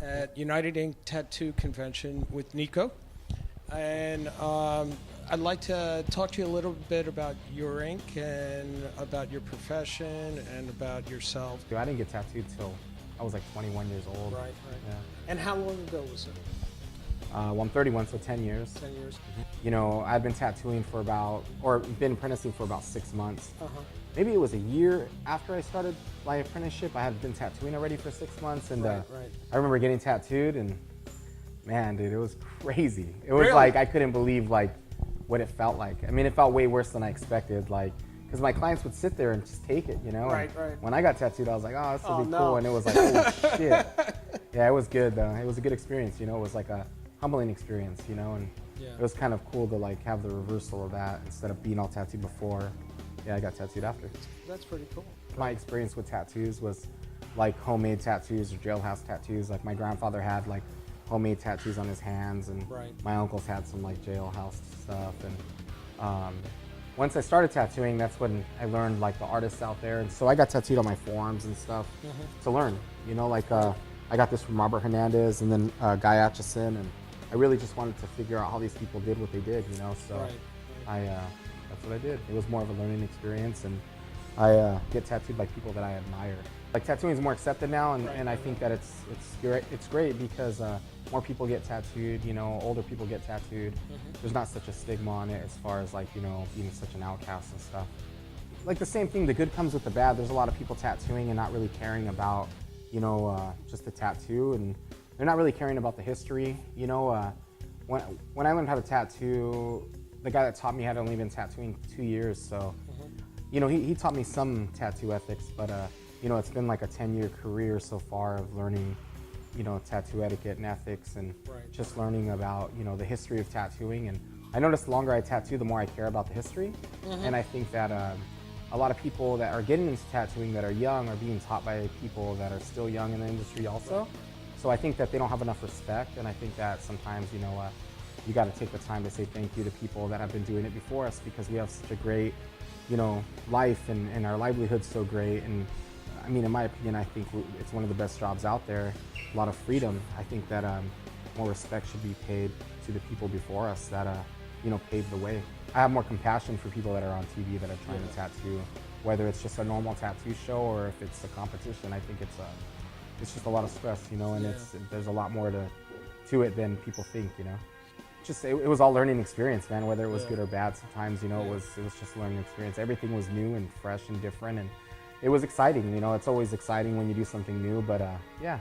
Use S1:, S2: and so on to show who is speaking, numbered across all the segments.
S1: at United Ink Tattoo Convention with Nikko. And I'd like to talk to you a little bit about your ink and about your profession and about yourself.
S2: I didn't get tattooed till I was like 21 years old.
S1: Right.
S2: Yeah.
S1: And how long ago was it?
S2: Well, I'm 31, so 10 years.
S1: 10 years.
S2: You know, I've been tattooing for been apprenticing for about 6 months. Maybe it was a year after I started my apprenticeship. I had been tattooing already for 6 months, and I remember getting tattooed, and man, dude, it was crazy. It was like I couldn't believe like what it felt like. I mean, it felt way worse than I expected. Like, because my clients would sit there and just take it, you know.
S1: Right.
S2: When I got tattooed, I was like, oh, this will be cool, and it was like, oh shit. Yeah, it was good though. It was a good experience, you know. It was like a humbling experience, you know, and it was kind of cool to like have the reversal of that. Instead of being all tattooed before, I got tattooed after.
S1: That's pretty cool.
S2: My experience with tattoos was like homemade tattoos or jailhouse tattoos. Like my grandfather had like homemade tattoos on his hands, and my uncles had some like jailhouse stuff. And once I started tattooing, that's when I learned like the artists out there. And so I got tattooed on my forearms and stuff to learn, you know, like I got this from Robert Hernandez and then Guy Aitchison, and I really just wanted to figure out how these people did what they did, you know. So that's what I did. It was more of a learning experience, and I get tattooed by people that I admire. Like, tattooing is more accepted now, and I think that it's great because more people get tattooed, you know, older people get tattooed. There's not such a stigma on it as far as like, you know, being such an outcast and stuff. Like the same thing, the good comes with the bad. There's a lot of people tattooing and not really caring about, you know, just the tattoo, and they're not really caring about the history. You know, when I learned how to tattoo, the guy that taught me had only been tattooing 2 years, so you know, he taught me some tattoo ethics, but you know, it's been like a 10-year career so far of learning, you know, tattoo etiquette and ethics, and just learning about, you know, the history of tattooing. And I noticed the longer I tattoo, the more I care about the history. And I think that a lot of people that are getting into tattooing that are young are being taught by people that are still young in the industry also. So I think that they don't have enough respect, and I think that sometimes, you know, you got to take the time to say thank you to people that have been doing it before us, because we have such a great, you know, life, and our livelihood's so great. And I mean, in my opinion, I think it's one of the best jobs out there. A lot of freedom. I think that more respect should be paid to the people before us that, you know, paved the way. I have more compassion for people that are on TV that are trying to tattoo, whether it's just a normal tattoo show or if it's a competition. I think it's just a lot of stress, you know, and there's a lot more to it than people think, you know. It was all learning experience, man. Whether it was good or bad, sometimes, you know, it was just a learning experience. Everything was new and fresh and different, and it was exciting. You know, it's always exciting when you do something new, but yeah,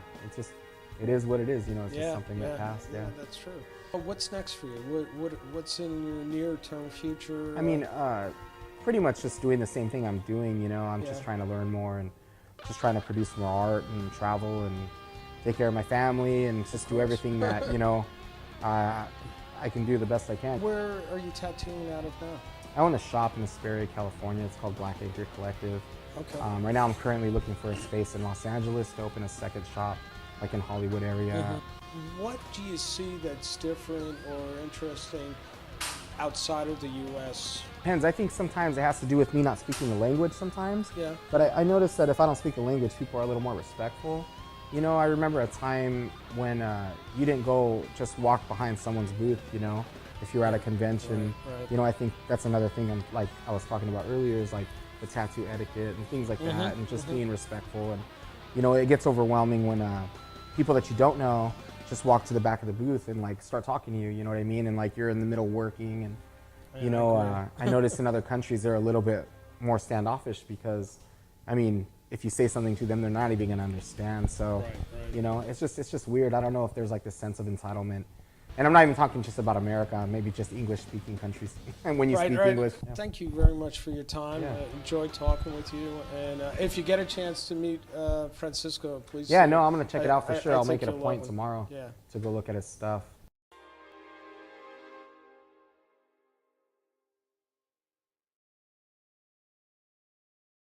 S2: it is what it is. You know, it's just something that passed. Yeah,
S1: that's true. What's next for you? What's in your near-term future?
S2: I mean, pretty much just doing the same thing I'm doing. You know, I'm just trying to learn more and just trying to produce more art and travel and take care of my family and just do everything that, you know, I can do the best I can.
S1: Where are you tattooing out of now?
S2: I own a shop in Asperia, California. It's called Black Anchor Collective.
S1: Okay.
S2: Right now I'm currently looking for a space in Los Angeles to open a second shop, like in Hollywood area.
S1: What do you see that's different or interesting outside of the U.S.?
S2: Depends. I think sometimes it has to do with me not speaking the language sometimes.
S1: Yeah.
S2: But I noticed that if I don't speak the language, people are a little more respectful. You know, I remember a time when you didn't go just walk behind someone's booth, you know, if you were at a convention. You know, I think that's another thing like I was talking about earlier, is like the tattoo etiquette and things like that, and just being respectful. And, you know, it gets overwhelming when people that you don't know just walk to the back of the booth and like start talking to you, you know what I mean? And like you're in the middle working, and, you know, I noticed in other countries they're a little bit more standoffish because, I mean, if you say something to them, they're not even gonna understand. So, you know, it's just weird. I don't know if there's like this sense of entitlement. And I'm not even talking just about America, maybe just English-speaking countries. And when you speak English. Yeah.
S1: Thank you very much for your time. Enjoyed talking with you. And if you get a chance to meet Francisco, please.
S2: Yeah, no, I'm gonna check it out for sure. I'll make it a point tomorrow to go look at his stuff.